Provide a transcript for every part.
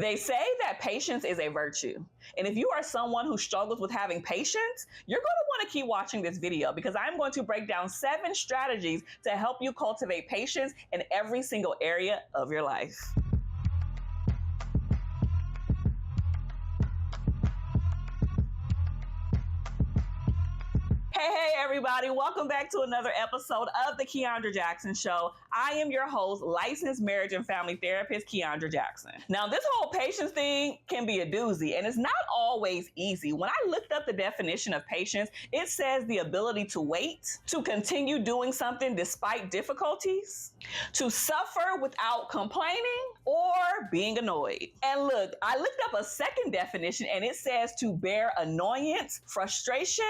They say that patience is a virtue. And if you are someone who struggles with having patience, you're going to want to keep watching this video because I'm going to break down 7 strategies to help you cultivate patience in every single area of your life. Hey everybody, welcome back to another episode of the Kiaundra Jackson Show. I am your host, licensed marriage and family therapist, Kiaundra Jackson. Now this whole patience thing can be a doozy and it's not always easy. When I looked up the definition of patience, it says the ability to wait, to continue doing something despite difficulties, to suffer without complaining, or being annoyed. And look, I looked up a second definition and it says to bear annoyance, frustration,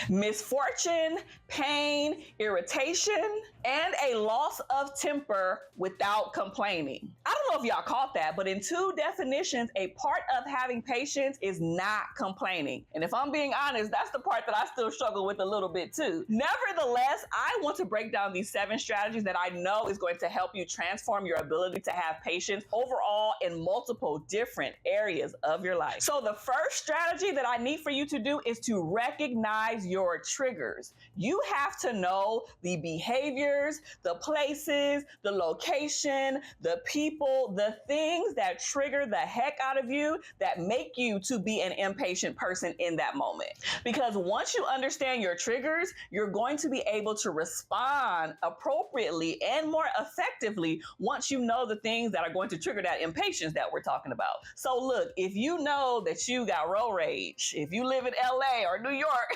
misfortune, pain, irritation, and a loss of temper without complaining. I don't know if y'all caught that, but in 2 definitions, a part of having patience is not complaining. And if I'm being honest, that's the part that I still struggle with a little bit too. Nevertheless, I want to break down these 7 strategies that I know is going to help you transform your ability to have patience overall in multiple different areas of your life. So the first strategy that I need for you to do is to recognize your triggers. You have to know the behaviors, the places, the location, the people, the things that trigger the heck out of you that make you to be an impatient person in that moment. Because once you understand your triggers, you're going to be able to respond appropriately and more effectively once you know the things that are going to trigger that impatience that we're talking about. So look, if you know that you got road rage, if you live in LA or New York,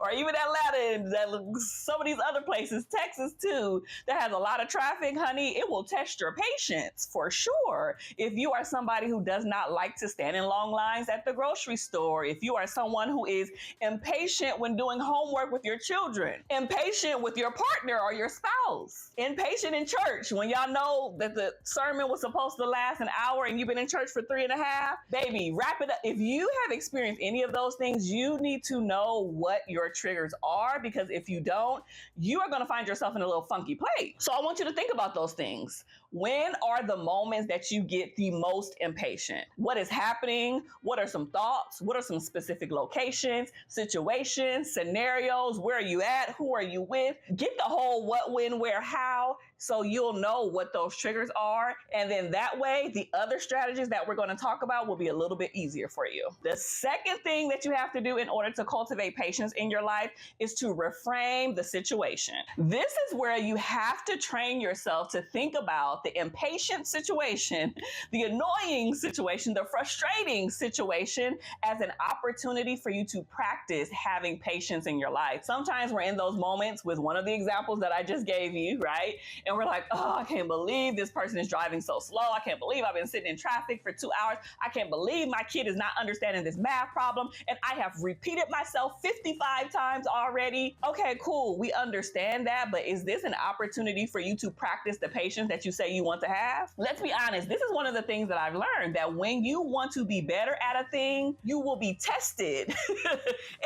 or even Atlanta and some of these other places, Texas too, that has a lot of traffic, honey, it will test your patience for sure. If you are somebody who does not like to stand in long lines at the grocery store, if you are someone who is impatient when doing homework with your children, impatient with your partner or your spouse, impatient in church when y'all know that the sermon was supposed to last an hour and you've been in church for 3.5, baby, wrap it up. If you have experienced any of those things, you need to know what your triggers are, because if you don't, you are going to find yourself in a little funky place. So I want you to think about those things. When are the moments that you get the most impatient? What is happening? What are some thoughts? What are some specific locations, situations, scenarios? Where are you at? Who are you with? Get the whole what, when, where, how, so you'll know what those triggers are. And then that way, the other strategies that we're going to talk about will be a little bit easier for you. The second thing that you have to do in order to cultivate patience in your life is to reframe the situation. This is where you have to train yourself to think about the impatient situation, the annoying situation, the frustrating situation as an opportunity for you to practice having patience in your life. Sometimes we're in those moments with one of the examples that I just gave you, right? And we're like, oh, I can't believe this person is driving so slow. I can't believe I've been sitting in traffic for 2 hours. I can't believe my kid is not understanding this math problem. And I have repeated myself 55 times already. Okay, cool. We understand that. But is this an opportunity for you to practice the patience that you say you want to have? Let's be honest. This is one of the things that I've learned, that when you want to be better at a thing, you will be tested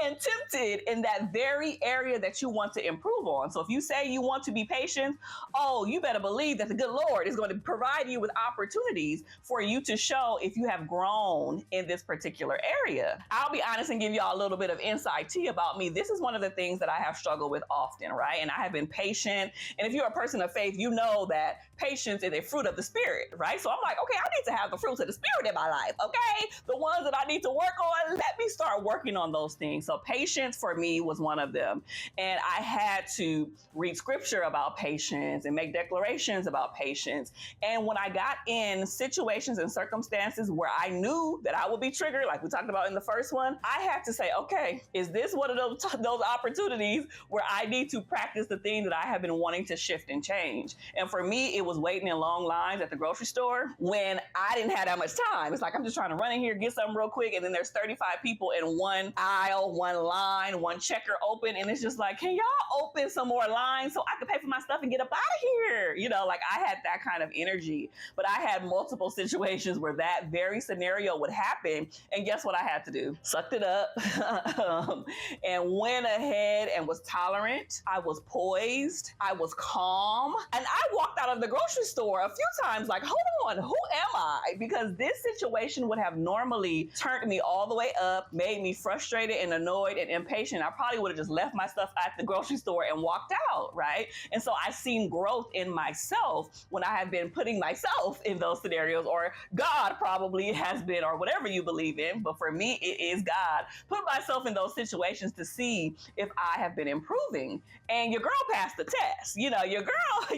and tempted in that very area that you want to improve on. So if you say you want to be patient, oh, you better believe that the good Lord is going to provide you with opportunities for you to show if you have grown in this particular area. I'll be honest and give y'all a little bit of insight tea about me. This is one of the things that I have struggled with often, right? And I have been patient. And if you're a person of faith, you know that patience is a fruit of the spirit, right? So I'm like, okay, I need to have the fruits of the spirit in my life, okay? The ones that I need to work on, let me start working on those things. So patience for me was one of them. And I had to read scripture about patience and make declarations about patience. And when I got in situations and circumstances where I knew that I would be triggered, like we talked about in the first one, I had to say, okay, is this one of those opportunities where I need to practice the thing that I have been wanting to shift and change? And for me, it was waiting in long lines at the grocery store when I didn't have that much time. It's like, I'm just trying to run in here, get something real quick. And then there's 35 people in one aisle, one line, one checker open. And it's just like, can y'all open some more lines so I can pay for my stuff and get up out of here. You know, like I had that kind of energy, but I had multiple situations where that very scenario would happen. And guess what I had to do? Sucked it up and went ahead and was tolerant. I was poised. I was calm. And I walked out of the grocery store a few times like, hold on, who am I? Because this situation would have normally turned me all the way up, made me frustrated and annoyed and impatient. I probably would have just left my stuff at the grocery store and walked out, right? And so I've seen growth in myself when I have been putting myself in those scenarios, or God probably has been, or whatever you believe in, but for me, it is God. Put myself in those situations to see if I have been improving. And your girl passed the test. You know, your girl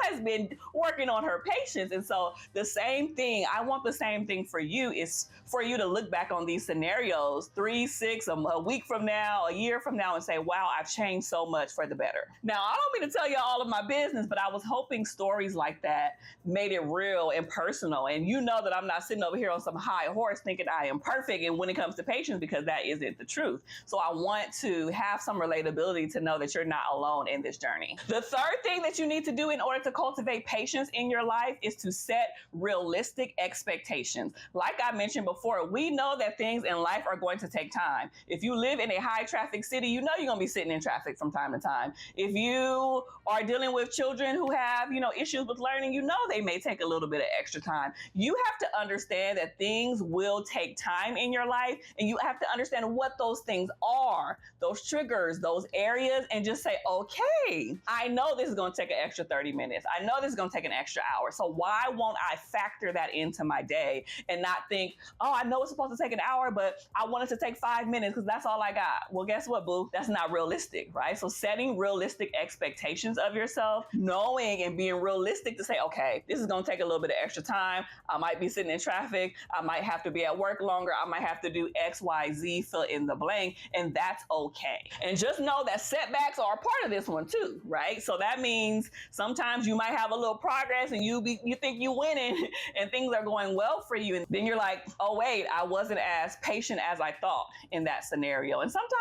has been working on her patience. And so the same thing, I want the same thing for you, is for you to look back on these scenarios 3, 6, a week from now, a year from now, and say, wow, I've changed so much for the better. Now, I don't mean to tell you all of my business, but I was hoping stories like that made it real and personal. And you know that I'm not sitting over here on some high horse thinking I am perfect and when it comes to patience, because that isn't the truth. So I want to have some relatability to know that you're not alone in this journey. The third thing that you need to do in order to cultivate patience in your life is to set realistic expectations. Like I mentioned before, we know that things in life are going to take time. If you live in a high traffic city, you know you're going to be sitting in traffic from time to time. If you are dealing with children who have, issues with learning, you know they may take a little bit of extra time. You have to understand that things will take time in your life, and you have to understand what those things are, those triggers, those areas, and just say, okay, I know this is going to take an extra 30 minutes. I know this is going to take an extra hour. So why won't I factor that into my day and not think, oh, I know it's supposed to take an hour, but I want it to take 5 minutes because that's all I got. Well, guess what, boo? That's not realistic, right? So setting realistic expectations of yourself, knowing and being realistic to say, okay, this is going to take a little bit of extra time. I might be sitting in traffic. I might have to be at work longer. I might have to do X, Y, Z, fill in the blank, and that's okay. And just know that setbacks are a part of this one too, right? So that means sometimes you might have a little progress and you think you winning and things are going well for you. And then you're like, oh wait, I wasn't as patient as I thought in that scenario. And sometimes,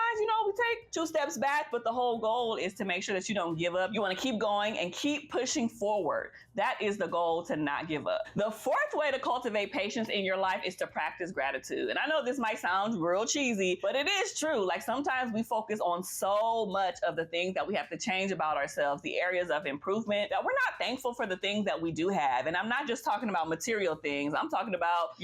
we take 2 steps back, but the whole goal is to make sure that you don't give up. You want to keep going and keep pushing forward. That is the goal, to not give up. The fourth way to cultivate patience in your life is to practice gratitude. And I know this might sound real cheesy, but it is true. Like sometimes we focus on so much of the things that we have to change about ourselves, the areas of improvement, that we're not thankful for the things that we do have. And I'm not just talking about material things. I'm talking about,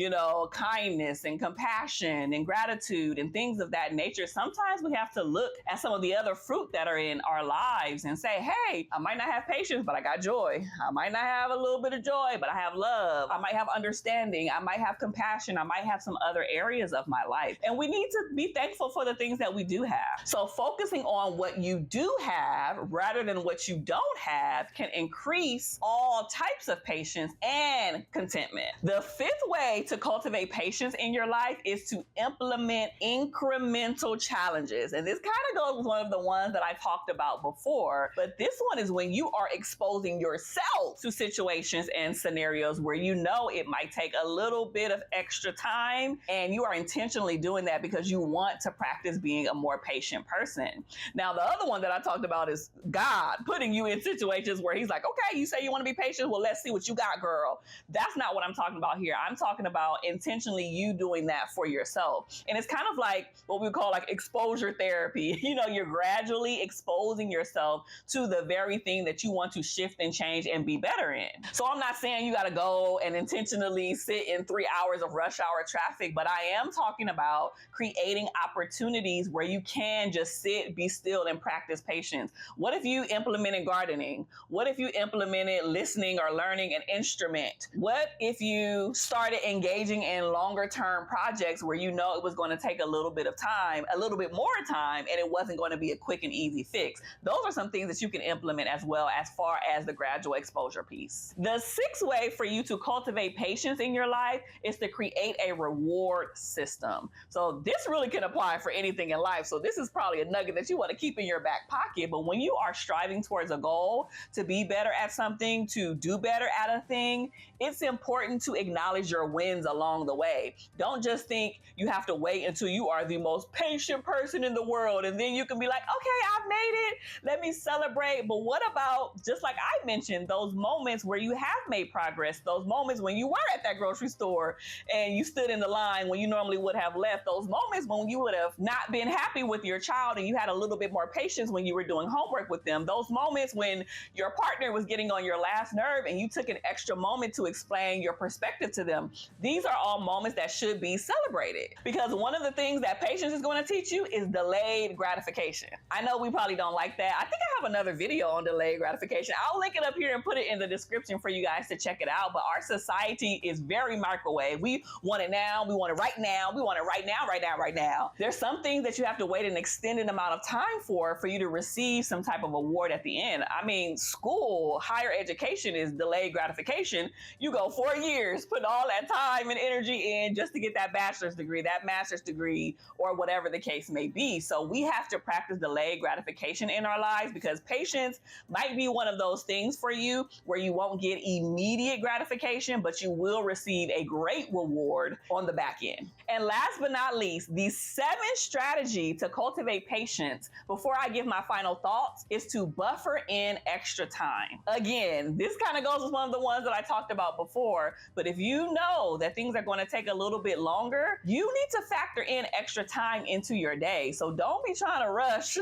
kindness and compassion and gratitude and things of that nature. Sometimes we have to look at some of the other fruit that are in our lives and say, hey, I might not have patience, but I got joy. I might not have a little bit of joy, but I have love. I might have understanding. I might have compassion. I might have some other areas of my life. And we need to be thankful for the things that we do have. So focusing on what you do have rather than what you don't have can increase all types of patience and contentment. The fifth way to cultivate patience in your life is to implement incremental challenges. And this kind of goes with one of the ones that I talked about before, but this one is when you are exposing yourself to situations and scenarios where it might take a little bit of extra time, and you are intentionally doing that because you want to practice being a more patient person. Now, the other one that I talked about is God putting you in situations where he's like, okay, you say you want to be patient. Well, let's see what you got, girl. That's not what I'm talking about here. I'm talking about intentionally you doing that for yourself. And it's kind of like what we call like exposure therapy. You're gradually exposing yourself to the very thing that you want to shift and change and be better in. So I'm not saying you got to go and intentionally sit in 3 hours of rush hour traffic, but I am talking about creating opportunities where you can just sit, be still, and practice patience. What if you implemented gardening? What if you implemented listening or learning an instrument? What if you started engaging in longer term projects where it was going to take a little bit of time, a little bit more time, and it wasn't going to be a quick and easy fix? Those are some things that you can implement as well, as far as the gradual exposure piece. The sixth way for you to cultivate patience in your life is to create a reward system. So this really can apply for anything in life. So this is probably a nugget that you want to keep in your back pocket. But when you are striving towards a goal to be better at something, to do better at a thing, it's important to acknowledge your wins along the way. Don't just think you have to wait until you are the most patient person in the world and then you can be like, okay, I've made it, let me celebrate. But what about, just like I mentioned, those moments where you have made progress, those moments when you were at that grocery store and you stood in the line when you normally would have left, those moments when you would have not been happy with your child and you had a little bit more patience when you were doing homework with them, those moments when your partner was getting on your last nerve and you took an extra moment to explain your perspective to them. These are all moments that should be celebrated, because one of the things that patience is going to teach you is delayed gratification. I know we probably don't like that. I think I have another video on delayed gratification. I'll link it up here and put it in the description for you guys to check it out. But our society is very microwave. We want it now. We want it right now. We want it right now, right now, right now. There's some things that you have to wait an extended amount of time for you to receive some type of award at the end. I mean, school, higher education is delayed gratification. You go 4 years, put all that time and energy in just to get that bachelor's degree, that master's degree, or whatever the case may be. So we have to practice delayed gratification in our lives, because patience might be one of those things for you where you won't get immediate gratification, but you will receive a great reward on the back end. And last but not least, the 7th strategy to cultivate patience, before I give my final thoughts, is to buffer in extra time. Again, this kind of goes with one of the ones that I talked about before, but if you know that things are going to take a little bit longer, you need to factor in extra time into your day. So don't be trying to rush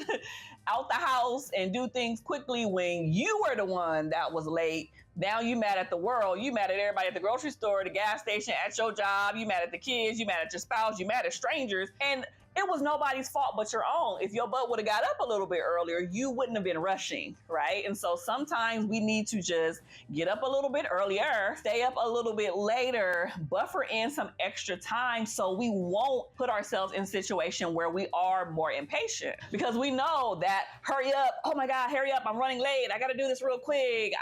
out the house and do things quickly when you were the one that was late. Now you mad at the world, you mad at everybody at the grocery store, the gas station, at your job, you mad at the kids, you mad at your spouse, you mad at strangers, and it was nobody's fault but your own. If your butt would have got up a little bit earlier, you wouldn't have been rushing, right? And so sometimes we need to just get up a little bit earlier, stay up a little bit later, buffer in some extra time so we won't put ourselves in a situation where we are more impatient. Because we know that, hurry up, oh my God, hurry up, I'm running late, I gotta do this real quick.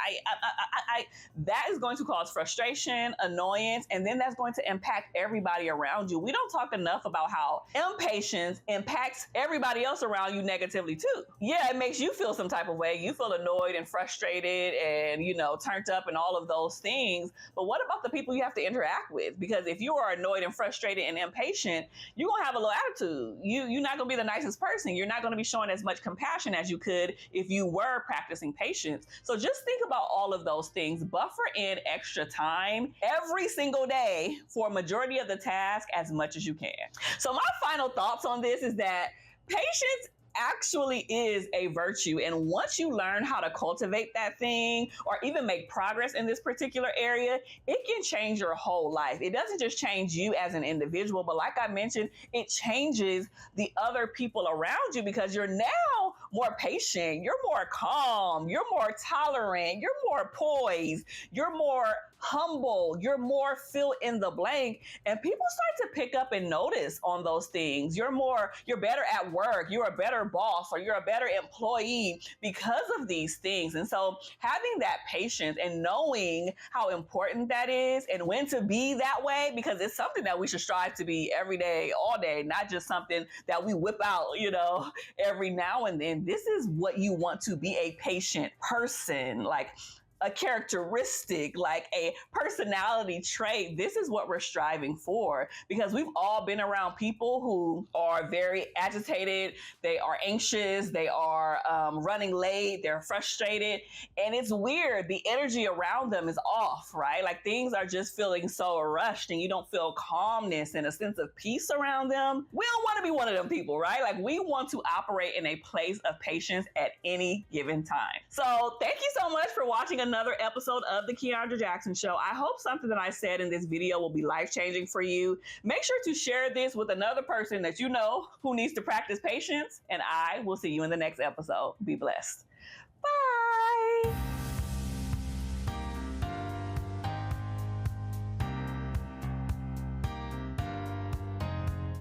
That is going to cause frustration, annoyance, and then that's going to impact everybody around you. We don't talk enough about how impatience impacts everybody else around you negatively too. Yeah, it makes you feel some type of way. You feel annoyed and frustrated and, turned up and all of those things. But what about the people you have to interact with? Because if you are annoyed and frustrated and impatient, you're going to have a little attitude. You're not going to be the nicest person. You're not going to be showing as much compassion as you could if you were practicing patience. So just think about all of those things. Buffer in extra time every single day for a majority of the task as much as you can. So my final thoughts on this is that patience actually is a virtue. And once you learn how to cultivate that thing or even make progress in this particular area, it can change your whole life. It doesn't just change you as an individual, but like I mentioned, it changes the other people around you, because you're now more patient, you're more calm, you're more tolerant, you're more poised, you're more humble, you're more fill in the blank, and people start to pick up and notice on those things. You're better at work, you're a better boss, or you're a better employee because of these things. And so having that patience and knowing how important that is and when to be that way, because it's something that we should strive to be every day, all day, not just something that we whip out, every now and then. This is what you want to be: a patient person, like a characteristic, like a personality trait. This is what we're striving for, because we've all been around people who are very agitated, they are anxious, they are running late, they're frustrated, and it's weird. The energy around them is off, right? Like things are just feeling so rushed and you don't feel calmness and a sense of peace around them. We don't want to be one of them people, right? Like we want to operate in a place of patience at any given time. So thank you so much for watching another episode of the Kiaundra Jackson Show. I hope something that I said in this video will be life-changing for you. Make sure to share this with another person that you know who needs to practice patience, and I will see you in the next episode. Be blessed. Bye.